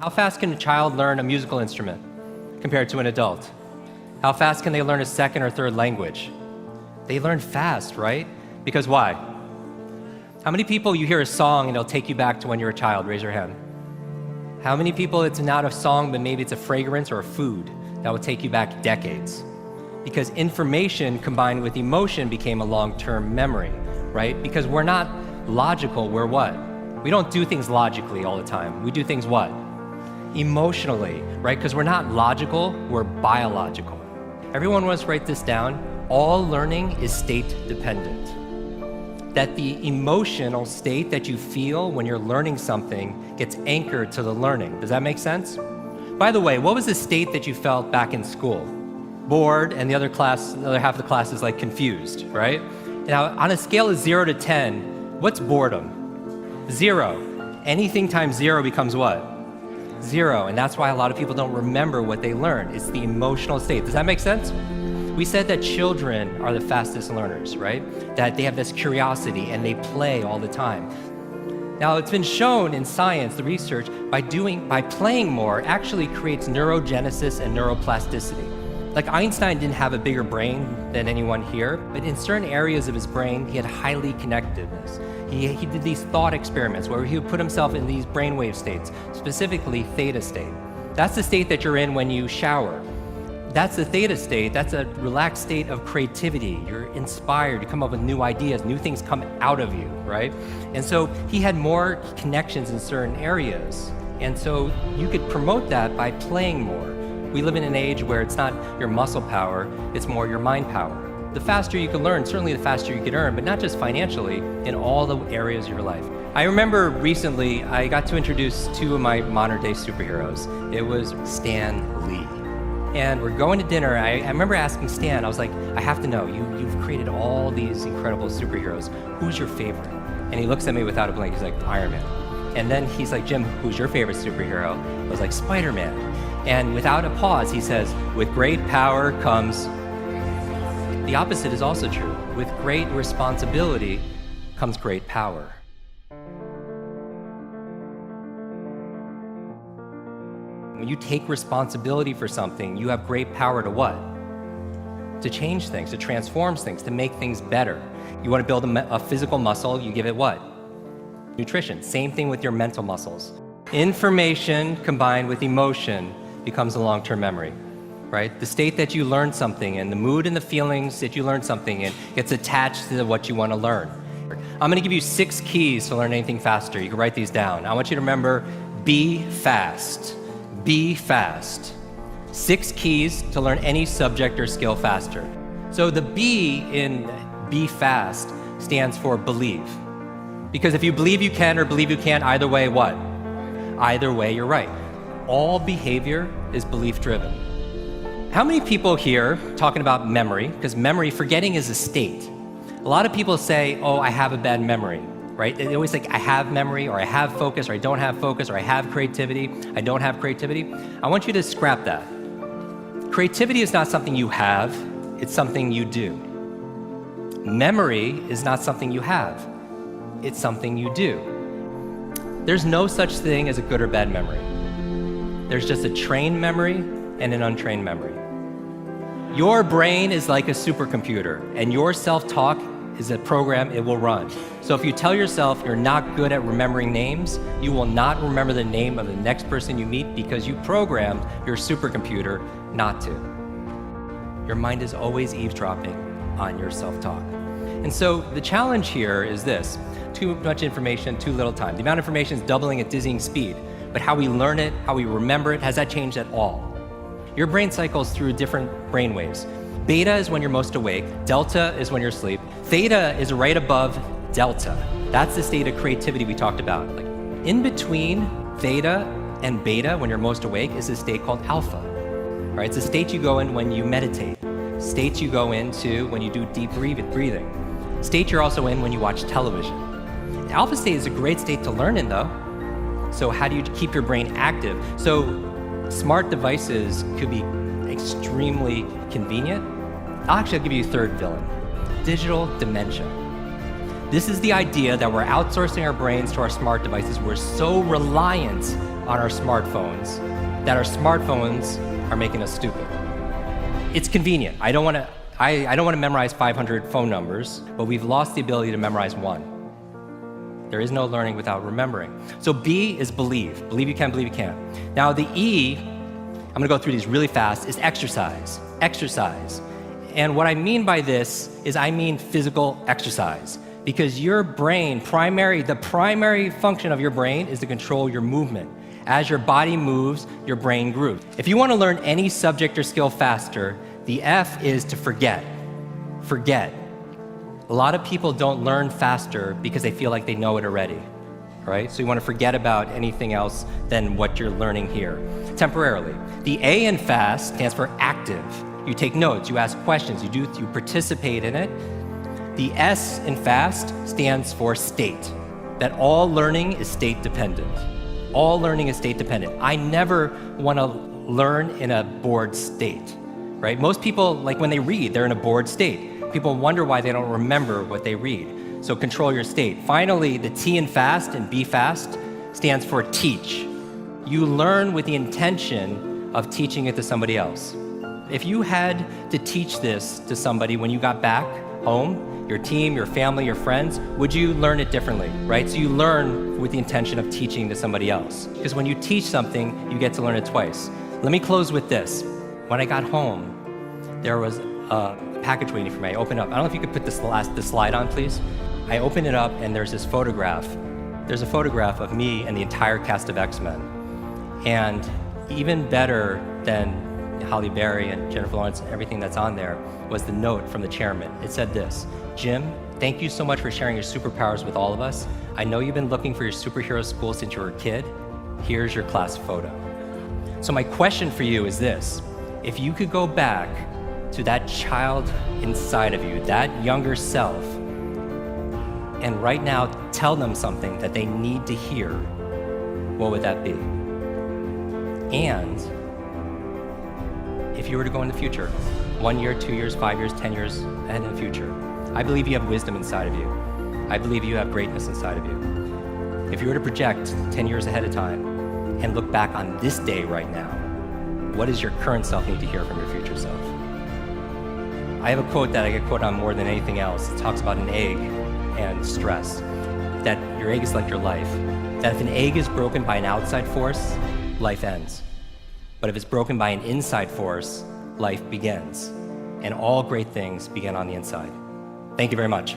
How fast can a child learn a musical instrument compared to an adult? How fast can they learn a second or third language? They learn fast, right? Because why? How many people you hear a song and it'll take you back to when you were a child? Raise your hand. How many people it's not a song, but maybe it's a fragrance or a food that will take you back decades? Because information combined with emotion became a long-term memory, right? Because we're not logical, we're what? We don't do things logically all the time. We do things what? Emotionally, right? Because we're not logical, we're biological. Everyone wants to write this down. All learning is state dependent. That the emotional state that you feel when you're learning something gets anchored to the learning. Does that make sense? By the way, what was the state that you felt back in school? Bored, and the other half of the class is like confused, right? Now, on a scale of 0 to 10, what's boredom? 0. Anything times 0 becomes what? 0, and that's why a lot of people don't remember what they learned. It's the emotional state. Does that make sense? We said that children are the fastest learners, right? That they have this curiosity and they play all the time. Now, it's been shown in science, the research, by playing more actually creates neurogenesis and neuroplasticity. Like Einstein didn't have a bigger brain than anyone here, but in certain areas of his brain, he had highly connectedness. He did these thought experiments where he would put himself in these brainwave states, specifically theta state. That's the state that you're in when you shower. That's the theta state. That's a relaxed state of creativity. You're inspired, you come up with new ideas, new things come out of you, right? And so he had more connections in certain areas. And so you could promote that by playing more. We live in an age where it's not your muscle power, it's more your mind power. The faster you can learn, certainly the faster you can earn, but not just financially, in all the areas of your life. I remember recently, I got to introduce two of my modern day superheroes. It was Stan Lee. And we're going to dinner. I remember asking Stan, I was like, I have to know, you've created all these incredible superheroes. Who's your favorite? And he looks at me without a blink. He's like, Iron Man. And then he's like, Jim, who's your favorite superhero? I was like, Spider-Man. And without a pause, he says, with great power comes... The opposite is also true. With great responsibility comes great power. When you take responsibility for something, you have great power to what? To change things, to transform things, to make things better. You want to build a physical muscle, you give it what? Nutrition. Same thing with your mental muscles. Information combined with emotion becomes a long-term memory, right? The state that you learn something in, the mood and the feelings that you learn something in gets attached to what you want to learn. I'm going to give you 6 keys to learn anything faster. You can write these down. I want you to remember, be fast. Be fast. 6 keys to learn any subject or skill faster. So the B in be fast stands for believe. Because if you believe you can or believe you can't, either way, what? Either way, you're right. All behavior is belief driven. How many people here talking about memory? Because memory, forgetting is a state. A lot of people say, oh, I have a bad memory. Right? They always think, I have memory, or I have focus, or I don't have focus, or I have creativity, I don't have creativity. I want you to scrap that. Creativity is not something you have, it's something you do. Memory is not something you have, it's something you do. There's no such thing as a good or bad memory. There's just a trained memory and an untrained memory. Your brain is like a supercomputer, and your self-talk is a program it will run. So if you tell yourself you're not good at remembering names, you will not remember the name of the next person you meet because you programmed your supercomputer not to. Your mind is always eavesdropping on your self-talk. And so the challenge here is this: too much information, too little time. The amount of information is doubling at dizzying speed, but how we learn it, how we remember it, has that changed at all? Your brain cycles through different brain waves. Beta is when you're most awake, delta is when you're asleep, theta is right above delta. That's the state of creativity we talked about. Like in between theta and beta, when you're most awake, is a state called alpha. Right? It's a state you go in when you meditate, states you go into when you do deep breathing, state you're also in when you watch television. The alpha state is a great state to learn in though. So how do you keep your brain active? So smart devices could be extremely convenient. I'll give you a third villain: digital dementia. This is the idea that we're outsourcing our brains to our smart devices. We're so reliant on our smartphones that our smartphones are making us stupid. It's convenient. I don't want to memorize 500 phone numbers, but we've lost the ability to memorize one. There is no learning without remembering. So B is believe. Believe you can, believe you can. Now the E, I'm gonna go through these really fast, is exercise. Exercise. And what I mean by this is I mean physical exercise. Because your brain, the primary function of your brain is to control your movement. As your body moves, your brain grooves. If you want to learn any subject or skill faster, the F is to forget. Forget. A lot of people don't learn faster because they feel like they know it already, right? So you want to forget about anything else than what you're learning here, temporarily. The A in fast stands for active. You take notes, you ask questions, you participate in it. The S in FAST stands for state, that all learning is state dependent. All learning is state dependent. I never want to learn in a bored state, right? Most people, like when they read, they're in a bored state. People wonder why they don't remember what they read. So control your state. Finally, the T in FAST and B FAST stands for teach. You learn with the intention of teaching it to somebody else. If you had to teach this to somebody when you got back home, your team, your family, your friends, would you learn it differently, right? So you learn with the intention of teaching to somebody else. Because when you teach something, you get to learn it twice. Let me close with this. When I got home, there was a package waiting for me. I opened up. I don't know if you could put this slide on, please. I opened it up and there's this photograph. There's a photograph of me and the entire cast of X-Men. And even better than Halle Berry and Jennifer Lawrence and everything that's on there was the note from the chairman. It said this: Jim, thank you so much for sharing your superpowers with all of us. I know you've been looking for your superhero school since you were a kid. Here's your class photo. So my question for you is this: if you could go back to that child inside of you, that younger self, and right now tell them something that they need to hear, what would that be? And if you were to go in the future, 1 year, 2 years, 5 years, 10 years ahead in the future, I believe you have wisdom inside of you. I believe you have greatness inside of you. If you were to project 10 years ahead of time and look back on this day right now, what does your current self need to hear from your future self? I have a quote that I get quoted on more than anything else. It talks about an egg and stress, that your egg is like your life, that if an egg is broken by an outside force, life ends. But if it's broken by an inside force, life begins. And all great things begin on the inside. Thank you very much.